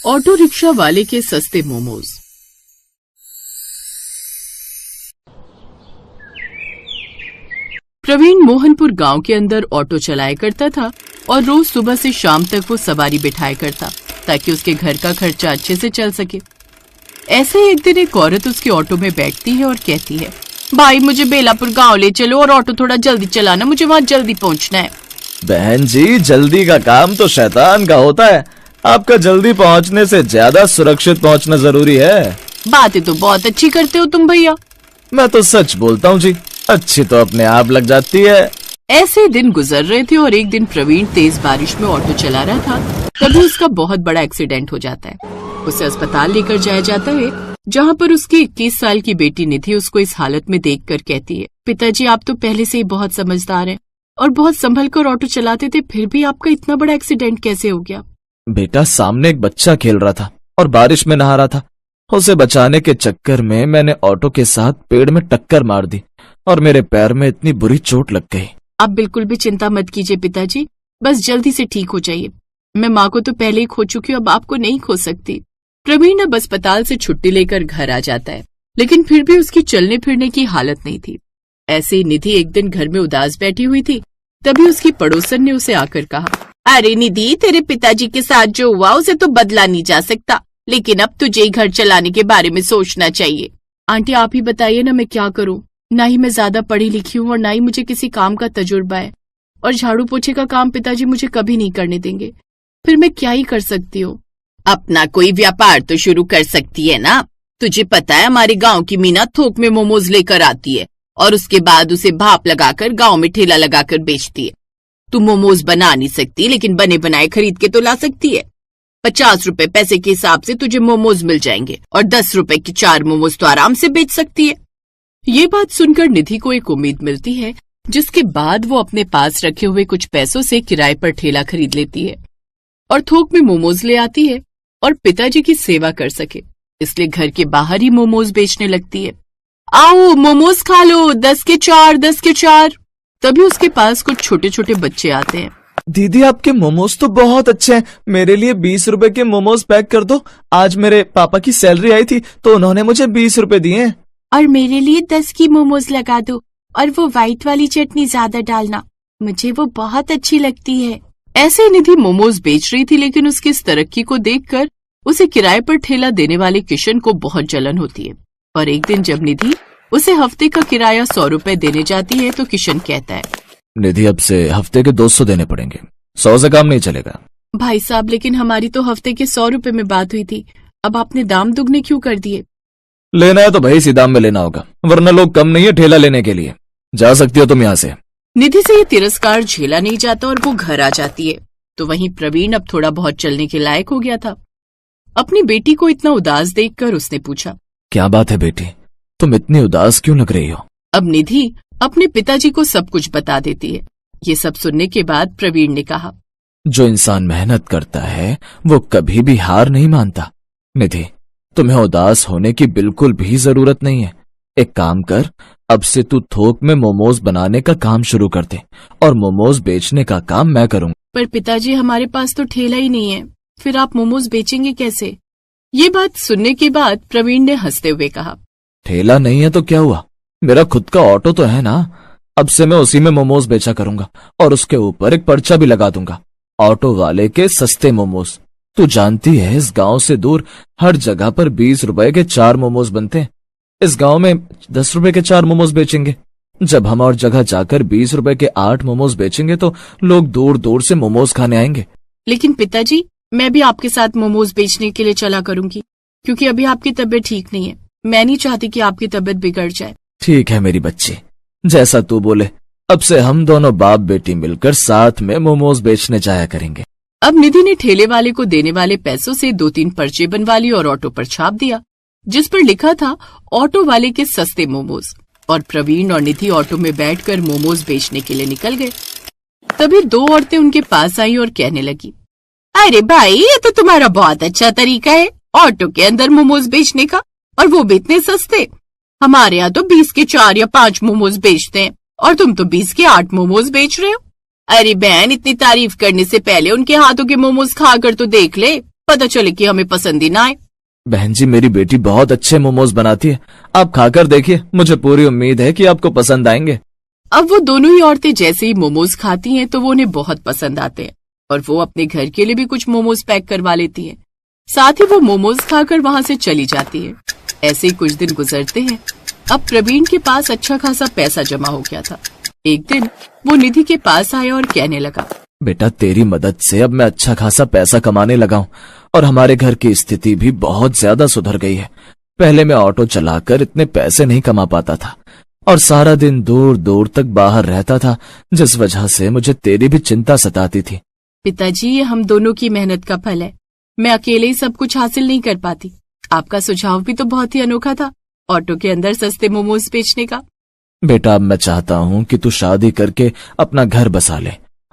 Auto rickshaw वाले के सस्ते मोमोज। प्रवीण मोहनपुर गांव के अंदर ऑटो चलाया करता था और रोज सुबह से शाम तक वो सवारी बिठाया करता ताकि उसके घर का खर्चा अच्छे से चल सके। ऐसे ही एक दिन एक औरत उसके ऑटो में बैठती है और कहती है, भाई मुझे बेलापुर गांव ले चलो और ऑटो थोड़ा जल्दी चलाना, मुझे वहाँ जल्दी पहुँचना है। बहन जी, जल्दी का काम तो शैतान का होता है। आपका जल्दी पहुंचने से ज्यादा सुरक्षित पहुंचना जरूरी है। बातें तो बहुत अच्छी करते हो तुम भैया। मैं तो सच बोलता हूँ जी, अच्छी तो अपने आप लग जाती है। ऐसे दिन गुजर रहे थे और एक दिन प्रवीण तेज बारिश में ऑटो चला रहा था, तभी उसका बहुत बड़ा एक्सीडेंट हो जाता है। उसे अस्पताल लेकर जाया जाता है, जहाँ पर उसकी 21 साल की बेटी निधि उसको इस हालत में देखकर कहती है, पिताजी आप तो पहले से ही बहुत समझदार हैं और बहुत संभल कर ऑटो चलाते थे, फिर भी आपका इतना बड़ा एक्सीडेंट कैसे हो गया? बेटा, सामने एक बच्चा खेल रहा था और बारिश में नहा रहा था। उसे बचाने के चक्कर में मैंने ऑटो के साथ पेड़ में टक्कर मार दी और मेरे पैर में इतनी बुरी चोट लग गई। आप बिल्कुल भी चिंता मत कीजिए पिताजी, बस जल्दी से ठीक हो जाइए। मैं माँ को तो पहले ही खो चुकी हूँ, अब आपको नहीं खो सकती। प्रवीण अब अस्पताल से छुट्टी लेकर घर आ जाता है, लेकिन फिर भी उसकी चलने फिरने की हालत नहीं थी। ऐसे ही निधि एक दिन घर में उदास बैठी हुई थी, तभी उसकी पड़ोसन ने उसे आकर कहा, अरे निधि, तेरे पिताजी के साथ जो हुआ उसे तो बदला नहीं जा सकता, लेकिन अब तुझे घर चलाने के बारे में सोचना चाहिए। आंटी आप ही बताइए ना, मैं क्या करूं? ना ही मैं ज्यादा पढ़ी लिखी हूँ और ना ही मुझे किसी काम का तजुर्बा है, और झाड़ू पोछे का काम पिताजी मुझे कभी नहीं करने देंगे। फिर मैं क्या ही कर सकती हूँ? अपना कोई व्यापार तो शुरू कर सकती है ना। तुझे पता है हमारे गाँव की मीना थोक में मोमोज लेकर आती है और उसके बाद उसे भाप लगाकर गाँव में ठेला लगाकर बेचती है। तू मोमोज बना नहीं सकती, लेकिन बने बनाए खरीद के तो ला सकती है। 50 रुपए पैसे के हिसाब से तुझे मोमोज मिल जाएंगे और 10 रुपए की 4 मोमोज तो आराम से बेच सकती है। ये बात सुनकर निधि को एक उम्मीद मिलती है, जिसके बाद वो अपने पास रखे हुए कुछ पैसों से किराए पर ठेला खरीद लेती है और थोक में मोमोज ले आती है और पिताजी की सेवा कर सके, इसलिए घर के बाहर ही मोमोज बेचने लगती है। आओ मोमोज खा लो, 10 के 4, 10 के 4। तभी उसके पास कुछ छोटे छोटे बच्चे आते हैं। दीदी, आपके मोमोज तो बहुत अच्छे हैं, मेरे लिए 20 रुपए के मोमोज पैक कर दो। आज मेरे पापा की सैलरी आई थी तो उन्होंने मुझे 20 रुपए दिए। और मेरे लिए 10 की मोमोज लगा दो और वो व्हाइट वाली चटनी ज्यादा डालना, मुझे वो बहुत अच्छी लगती है। ऐसे निधि मोमोज बेच रही थी, लेकिन उसकी इस तरक्की को देखकर उसे किराए पर ठेला देने वाले किशन को बहुत जलन होती है। और एक दिन जब निधि उसे हफ्ते का किराया 100 रुपए देने जाती है तो किशन कहता है, निधि अब से हफ्ते के 200 देने पड़ेंगे, 100 से काम नहीं चलेगा। भाई साहब, लेकिन हमारी तो हफ्ते के 100 रुपए में बात हुई थी, अब आपने दाम दुगने क्यों कर दिए? लेना है तो भाई इसी दाम में लेना होगा, वरना लोग कम नहीं है ठेला लेने के लिए। जा सकती हो तुम यहाँ से। निधि से ये तिरस्कार झेला नहीं जाता और वो घर आ जाती है। तो वहीं प्रवीण अब थोड़ा बहुत चलने के लायक हो गया था। अपनी बेटी को इतना उदास देखकर उसने पूछा, क्या बात है बेटी, तुम इतनी उदास क्यों लग रही हो? अब निधि अपने पिताजी को सब कुछ बता देती है। ये सब सुनने के बाद प्रवीण ने कहा, जो इंसान मेहनत करता है वो कभी भी हार नहीं मानता। निधि, तुम्हें उदास होने की बिल्कुल भी जरूरत नहीं है। एक काम कर, अब से तू थोक में मोमोज बनाने का काम शुरू कर दे और मोमोज बेचने का काम मैं करूँगा। पर पिताजी, हमारे पास तो ठेला ही नहीं है, फिर आप मोमोज बेचेंगे कैसे? ये बात सुनने के बाद प्रवीण ने हंसते हुए कहा, ठेला नहीं है तो क्या हुआ, मेरा खुद का ऑटो तो है ना। अब से मैं उसी में मोमोज बेचा करूंगा और उसके ऊपर एक पर्चा भी लगा दूंगा, ऑटो वाले के सस्ते मोमोज। तू जानती है इस गांव से दूर हर जगह पर 20 रुपए के 4 मोमोज बनते हैं। इस गांव में 10 रुपए के 4 मोमोज बेचेंगे। जब हम और जगह जाकर 20 रुपए के 8 मोमोज बेचेंगे तो लोग दूर दूर से मोमोज खाने आएंगे। लेकिन पिताजी, मैं भी आपके साथ मोमोज बेचने के लिए चला करूंगी, क्योंकि अभी आपकी तबीयत ठीक नहीं है। मैं नहीं चाहती कि आपकी तबीयत बिगड़ जाए। ठीक है मेरी बच्ची, जैसा तू बोले। अब से हम दोनों बाप बेटी मिलकर साथ में मोमोज बेचने जाया करेंगे। अब निधि ने ठेले वाले को देने वाले पैसों से 2-3 पर्चे बनवा ली और ऑटो पर छाप दिया, जिस पर लिखा था ऑटो वाले के सस्ते मोमोज। और प्रवीण और निधि ऑटो में बैठकर मोमोज बेचने के लिए निकल गए। तभी 2 औरतें उनके पास आई और कहने लगी, अरे भाई, ये तो तुम्हारा बहुत अच्छा तरीका है ऑटो के अंदर मोमोज बेचने का, और वो भी इतने सस्ते। हमारे यहाँ तो 20 के 4 या 5 मोमोज बेचते हैं और तुम तो 20 के 8 मोमोज बेच रहे हो। अरे बहन, इतनी तारीफ करने से पहले उनके हाथों के मोमोज खाकर तो देख ले, पता चले कि हमें पसंद ही ना आए। बहन जी, मेरी बेटी बहुत अच्छे मोमोज बनाती है, आप खाकर देखिए, मुझे पूरी उम्मीद है कि आपको पसंद आएंगे। अब वो दोनों ही औरतें जैसे ही मोमोज खाती हैं तो वो उन्हें बहुत पसंद आते हैं और वो अपने घर के लिए भी कुछ मोमोज पैक करवा लेती हैं। साथ ही वो मोमोज खाकर वहां से चली जाती है। ऐसे ही कुछ दिन गुजरते हैं। अब प्रवीण के पास अच्छा खासा पैसा जमा हो गया था। एक दिन वो निधि के पास आया और कहने लगा, बेटा, तेरी मदद से अब मैं अच्छा खासा पैसा कमाने लगा हूँ और हमारे घर की स्थिति भी बहुत ज्यादा सुधर गई है। पहले मैं ऑटो चलाकर इतने पैसे नहीं कमा पाता था और सारा दिन दूर दूर तक बाहर रहता था, जिस वजह से मुझे तेरी भी चिंता सताती थी। पिताजी, ये हम दोनों की मेहनत का फल है। मैं अकेले ही सब कुछ हासिल नहीं कर पाती। आपका सुझाव भी तो बहुत ही अनोखा था, ऑटो के अंदर सस्ते मोमोज बेचने का। बेटा, अब मैं चाहता हूँ कि तू शादी करके अपना घर बसा ले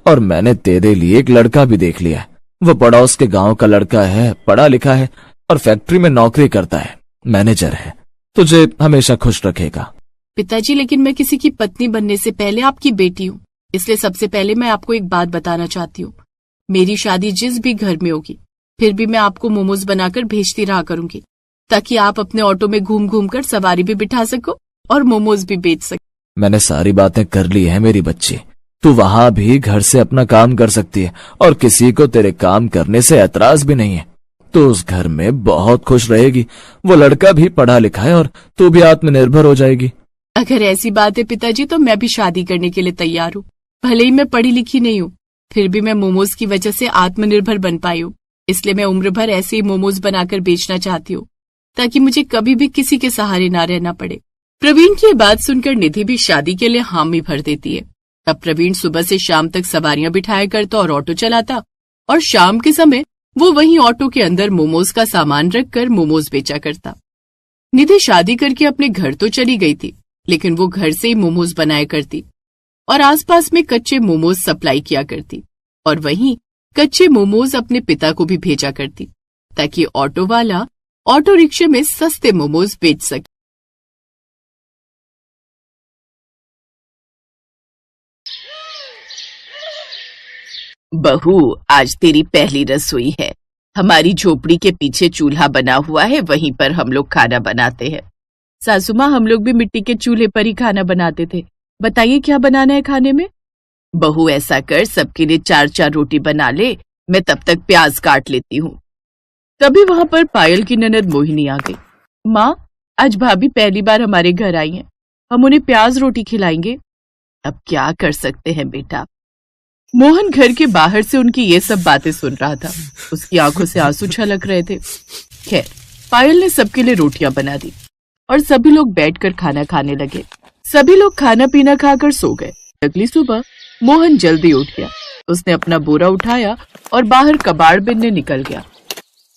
और मैंने तेरे लिए एक लड़का भी देख लिया है। वो पड़ोस के गांव का लड़का है, पढ़ा लिखा है और फैक्ट्री में नौकरी करता है, मैनेजर है, तुझे हमेशा खुश रखेगा। पिताजी, लेकिन मैं किसी की पत्नी बनने से पहले आपकी बेटी हूँ, इसलिए सबसे पहले मैं आपको एक बात बताना चाहती हूँ। मेरी शादी जिस भी घर में होगी, फिर भी मैं आपको मोमोज बनाकर भेजती रहा करूंगी, ताकि आप अपने ऑटो में घूम घूम कर सवारी भी बिठा सको और मोमोज भी बेच सको। मैंने सारी बातें कर ली है मेरी बच्ची, तू वहां भी घर से अपना काम कर सकती है और किसी को तेरे काम करने से ऐतराज भी नहीं है। तू उस घर में बहुत खुश रहेगी, वो लड़का भी पढ़ा लिखा है और तू भी आत्मनिर्भर हो जाएगी। अगर ऐसी बात है पिताजी, तो मैं भी शादी करने के लिए तैयार हूँ। भले ही मैं पढ़ी लिखी नहीं हूँ, फिर भी मैं मोमोज की वजह से आत्मनिर्भर बन पाई हूँ। इसलिए मैं उम्र भर ऐसे ही मोमोज बनाकर बेचना चाहती हूँ, ताकि मुझे कभी भी किसी के सहारे ना रहना पड़े। प्रवीण की ये बात सुनकर निधि भी शादी के लिए हामी भर देती है। अब प्रवीण सुबह से शाम तक सवारियां बिठाया करता और ऑटो चलाता और शाम के समय वो वहीं ऑटो के अंदर मोमोज का सामान रखकर मोमोज बेचा करता। निधि शादी करके अपने घर तो चली गई थी, लेकिन वो घर से ही मोमोज बनाया करती और आसपास में कच्चे मोमोज सप्लाई किया करती और वहीं कच्चे मोमोज अपने पिता को भी भेजा करती, ताकि ऑटो वाला ऑटो रिक्शे में सस्ते मोमोज बेच सके। बहू, आज तेरी पहली रसोई है। हमारी झोपड़ी के पीछे चूल्हा बना हुआ है, वहीं पर हम लोग खाना बनाते हैं। सासू माँ, हम लोग भी मिट्टी के चूल्हे पर ही खाना बनाते थे। बताइए क्या बनाना है खाने में? बहू, ऐसा कर, सबके लिए 4-4 रोटी बना ले, मैं तब तक प्याज काट लेती हूँ। तभी वहां पर पायल की ननद मोहिनी आ गई। माँ, आज भाभी पहली बार हमारे घर आई हैं, हम उन्हें प्याज रोटी खिलाएंगे। अब क्या कर सकते हैं बेटा। मोहन घर के बाहर से उनकी ये सब बातें सुन रहा था। उसकी आंखों से आंसू छलक रहे थे। खैर, पायल ने सबके लिए रोटियां बना दी और सभी लोग बैठकर खाना खाने लगे। सभी लोग खाना पीना खाकर सो गए। अगली सुबह मोहन जल्दी उठ गया। उसने अपना बोरा उठाया और बाहर कबाड़ बिनने निकल गया।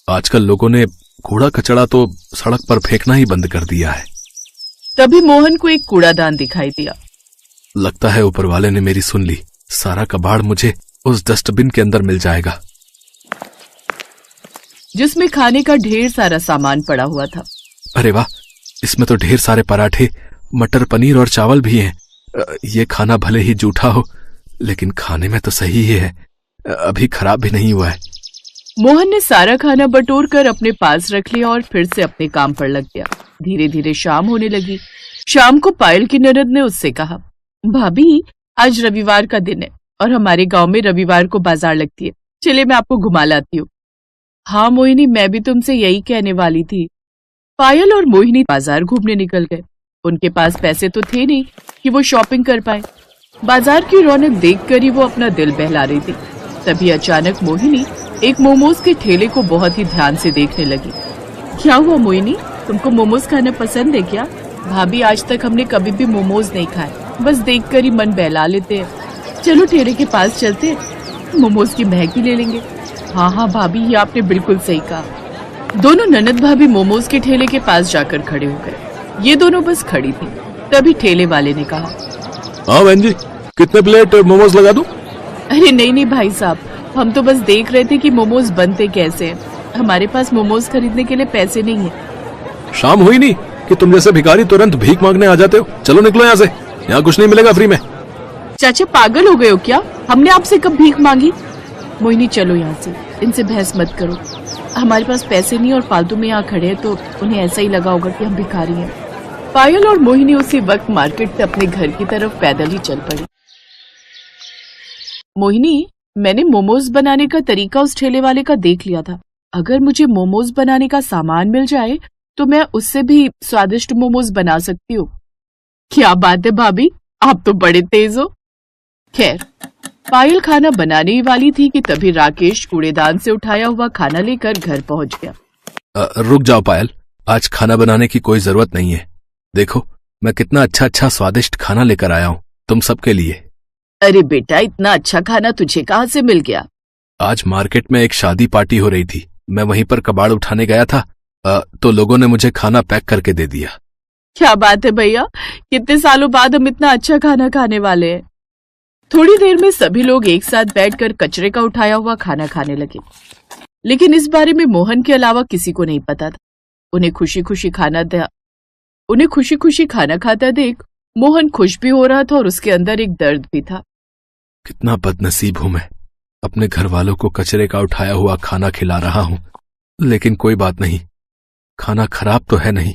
आजकल लोगों ने कूड़ा कचड़ा तो सड़क पर फेंकना ही बंद कर दिया है। तभी मोहन को एक कूड़ादान दिखाई दिया। लगता है ऊपर वाले ने मेरी सुन ली। सारा कबाड़ मुझे उस डस्टबिन के अंदर मिल जाएगा, जिसमें खाने का ढेर सारा सामान पड़ा हुआ था। अरे वाह, इसमें तो ढेर सारे पराठे, मटर पनीर और चावल भी हैं। ये खाना भले ही जूठा हो, लेकिन खाने में तो सही ही है, अभी खराब भी नहीं हुआ है। मोहन ने सारा खाना बटोर कर अपने पास रख लिया और फिर से अपने काम पर लग गया। धीरे धीरे शाम होने लगी। शाम को पायल की ननद ने उससे कहा, भाभी, आज रविवार का दिन है और हमारे गांव में रविवार को बाजार लगती है, चले मैं आपको घुमा लाती हूँ। हाँ मोहिनी, मैं भी तुमसे यही कहने वाली थी। पायल और मोहिनी बाजार घूमने निकल गए। उनके पास पैसे तो थे नहीं कि वो शॉपिंग कर पाए। बाजार की रौनक देखकर ही वो अपना दिल बहला रही थी। तभी अचानक मोहिनी एक मोमोज के ठेले को बहुत ही ध्यान से देखने लगी। क्या हुआ मोहिनी, तुमको मोमोज खाना पसंद है क्या? भाभी, आज तक हमने कभी भी मोमोज नहीं खाए, बस देखकर ही मन बहला लेते हैं। चलो ठेले के पास चलते हैं, मोमोज की महक भी ले लेंगे। हाँ हाँ भाभी, ये आपने बिल्कुल सही कहा। दोनों ननद भाभी मोमोज के ठेले के पास जाकर खड़े हो गए। ये दोनों बस खड़ी थी। तभी ठेले वाले ने कहा, हाँ बहन जी, कितने प्लेट मोमोज लगा दूं? अरे नहीं भाई साहब, हम तो बस देख रहे थे कि मोमोज बनते कैसे हैं। हमारे पास मोमोज खरीदने के लिए पैसे नहीं है। शाम हुई नहीं कि तुम जैसे भिखारी तुरंत भीख मांगने आ जाते हो। चलो निकलो यहाँ से, यहाँ कुछ नहीं मिलेगा फ्री में। चाचा, पागल हो गए हो क्या? हमने आपसे कब भीख मांगी? मोहिनी, चलो यहाँ से, इनसे बहस मत करो। हमारे पास पैसे नहीं और फालतू में यहाँ खड़े हैं तो उन्हें ऐसा ही लगा होगा कि हम भिखारी हैं। पायल और मोहिनी उसी वक्त मार्केट से अपने घर की तरफ पैदल ही चल पड़ी। मोहिनी, मैंने मोमोज बनाने का तरीका उस ठेले वाले का देख लिया था। अगर मुझे मोमोज बनाने का सामान मिल जाए तो मैं उससे भी स्वादिष्ट मोमोज बना सकती हूँ। क्या बात है भाभी, आप तो बड़े तेज हो। खैर, पायल खाना बनाने ही वाली थी कि तभी राकेश कूड़ेदान से उठाया हुआ खाना लेकर घर पहुंच गया। रुक जाओ पायल, आज खाना बनाने की कोई जरूरत नहीं है। देखो मैं कितना अच्छा अच्छा स्वादिष्ट खाना लेकर आया हूँ तुम सबके लिए। अरे बेटा, इतना अच्छा खाना तुझे कहाँ से मिल गया? आज मार्केट में एक शादी पार्टी हो रही थी, मैं वहीं पर कबाड़ उठाने गया था तो लोगों ने मुझे खाना पैक करके दे दिया। क्या बात है भैया, कितने सालों बाद हम इतना अच्छा खाना खाने वाले हैं। थोड़ी देर में सभी लोग एक साथ बैठकर कचरे का उठाया हुआ खाना खाने लगे, लेकिन इस बारे में मोहन के अलावा किसी को नहीं पता था। उन्हें खुशी खुशी खाना खाता देख मोहन खुश भी हो रहा था और उसके अंदर एक दर्द भी था। कितना बदनसीब हूं मैं, अपने घर वालों को कचरे का उठाया हुआ खाना खिला रहा हूं। लेकिन कोई बात नहीं, खाना खराब तो है नहीं,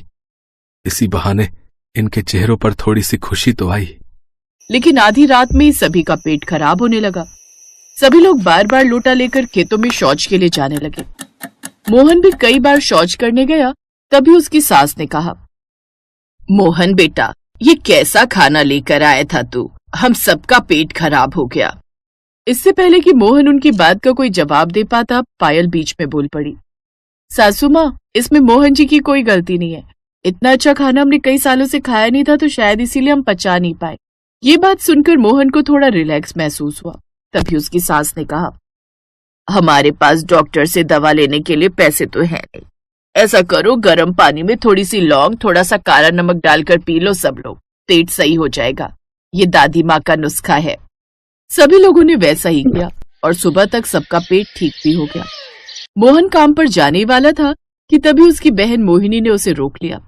इसी बहाने इनके चेहरों पर थोड़ी सी खुशी तो आई। लेकिन आधी रात में ही सभी का पेट खराब होने लगा। सभी लोग बार बार लोटा लेकर खेतों में शौच के लिए जाने लगे। मोहन भी कई बार शौच करने गया, तभी उसकी सास ने कहा, मोहन बेटा, ये कैसा खाना लेकर आया था तू? हम सबका पेट खराब हो गया। इससे पहले कि मोहन उनकी बात का कोई जवाब दे पाता, पायल बीच में बोल पड़ी, सासू माँ, इसमें मोहन जी की कोई गलती नहीं है। इतना अच्छा खाना हमने कई सालों से खाया नहीं था, तो शायद इसीलिए हम पचा नहीं पाए। ये बात सुनकर मोहन को थोड़ा रिलैक्स महसूस हुआ। तभी उसकी सास ने कहा, हमारे पास डॉक्टर से दवा लेने के लिए पैसे तो है नहीं। ऐसा करो, गर्म पानी में थोड़ी सी लौंग, थोड़ा सा काला नमक डालकर पी लो सब लोग, पेट सही हो जाएगा। ये दादी माँ का नुस्खा है। सभी लोगों ने वैसा ही किया और सुबह तक सबका पेट ठीक भी हो गया। मोहन काम पर जाने वाला था कि तभी उसकी बहन मोहिनी ने उसे रोक लिया।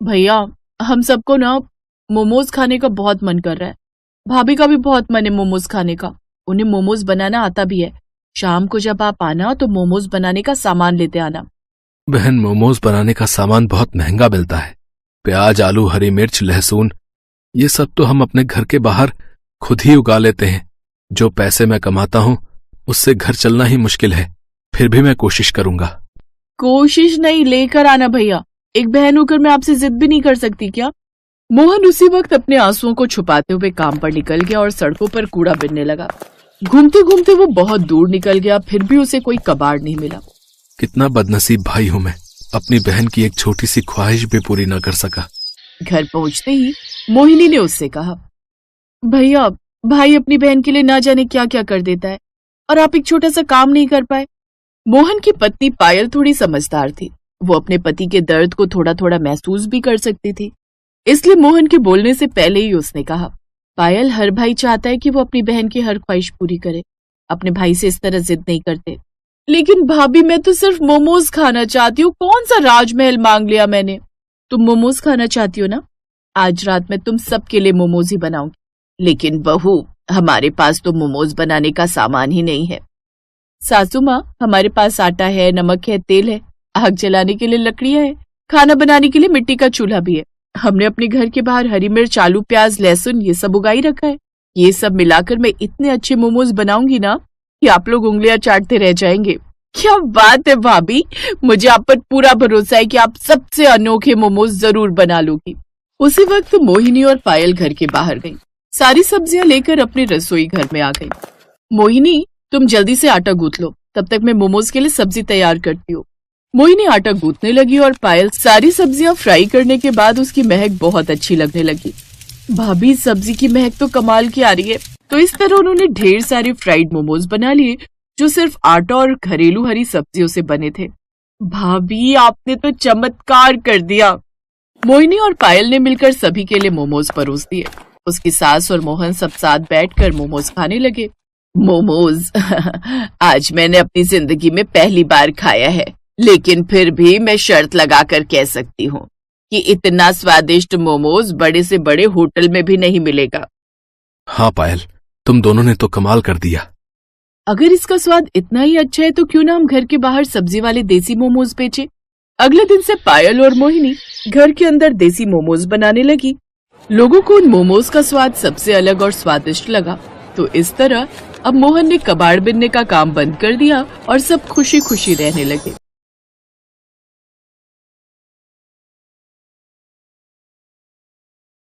भैया, हम सबको ना मोमोज खाने का बहुत मन कर रहा है। भाभी का भी बहुत मन है मोमोज खाने का। उन्हें मोमोज बनाना आता भी है। शाम को जब आप आना तो मोमोज बनाने का सामान लेते आना। बहन, मोमोज बनाने का सामान बहुत महंगा मिलता है। प्याज, आलू, हरी मिर्च, लहसुन, ये सब तो हम अपने घर के बाहर खुद ही उगा लेते हैं। जो पैसे मैं कमाता हूँ उससे घर चलना ही मुश्किल है। फिर भी मैं कोशिश करूंगा। कोशिश नहीं, लेकर आना भैया। एक बहन होकर मैं आपसे जिद भी नहीं कर सकती क्या? मोहन उसी वक्त अपने आंसुओं को छुपाते हुए काम पर निकल गया और सड़कों पर कूड़ा बिनने लगा। घूमते घूमते वो बहुत दूर निकल गया, फिर भी उसे कोई कबाड़ नहीं मिला। कितना बदनसीब भाई हूं मैं, अपनी बहन की एक छोटी सी ख्वाहिश भी पूरी न कर सका। घर पहुंचते ही मोहिनी ने उससे कहा, भैया, भाई अपनी बहन के लिए ना जाने क्या क्या कर देता है और आप एक छोटा सा काम नहीं कर पाए। मोहन की पत्नी पायल थोड़ी समझदार थी। वो अपने पति के दर्द को थोड़ा थोड़ा महसूस भी कर सकती थी। इसलिए मोहन के बोलने से पहले ही उसने कहा, पायल, हर भाई चाहता है कि वो अपनी बहन की हर ख्वाहिश पूरी करे। अपने भाई से इस तरह जिद नहीं करते। लेकिन भाभी, मैं तो सिर्फ मोमोज खाना चाहती हूँ। कौन सा राजमहल मांग लिया मैंने? तुम मोमोज खाना चाहती हो ना? आज रात में तुम सबके लिए मोमोज ही बनाऊंगी। लेकिन बहू, हमारे पास तो मोमोज बनाने का सामान ही नहीं है। सासू माँ, हमारे पास आटा है, नमक है, तेल है, आग जलाने के लिए लकड़ियां है, खाना बनाने के लिए मिट्टी का चूल्हा भी है। हमने अपने घर के बाहर हरी मिर्च, आलू, प्याज, लहसुन ये सब उगाई रखा है। ये सब मिलाकर मैं इतने अच्छे मोमोज बनाऊंगी ना कि आप लोग उंगलियां चाटते रह जाएंगे। क्या बात है भाभी, मुझे आप पर पूरा भरोसा है कि आप सबसे अनोखे मोमोज जरूर बना लोगी। उसी वक्त मोहिनी और पायल घर के बाहर गई। सारी सब्जियां लेकर अपने रसोई घर में आ गई। मोहिनी, तुम जल्दी से आटा गूंथ लो, तब तक मैं मोमोज के लिए सब्जी तैयार करती हूँ। मोहिनी आटा गूंथने लगी और पायल सारी सब्जियां फ्राई करने के बाद उसकी महक बहुत अच्छी लगने लगी। भाभी, सब्जी की महक तो कमाल की आ रही है। तो इस तरह उन्होंने ढेर सारे फ्राइड मोमोज बना लिए जो सिर्फ आटा और घरेलू हरी सब्जियों से बने थे। भाभी, आपने तो चमत्कार कर दिया। मोहिनी और पायल ने मिलकर सभी के लिए मोमोज परोस दिए। उसकी सास और मोहन सब साथ बैठकर मोमोज खाने लगे। मोमोज आज मैंने अपनी जिंदगी में पहली बार खाया है, लेकिन फिर भी मैं शर्त लगाकर कह सकती हूँ कि इतना स्वादिष्ट मोमोज बड़े से बड़े होटल में भी नहीं मिलेगा। हाँ पायल, तुम दोनों ने तो कमाल कर दिया। अगर इसका स्वाद इतना ही अच्छा है तो क्यों ना हम घर के बाहर सब्जी वाले देसी मोमोज बेचे। अगले दिन से पायल और मोहिनी घर के अंदर देसी मोमोज बनाने लगी। लोगों को उन मोमोज का स्वाद सबसे अलग और स्वादिष्ट लगा। तो इस तरह अब मोहन ने कबाड़ बिनने का काम बंद कर दिया और सब खुशी खुशी रहने लगे।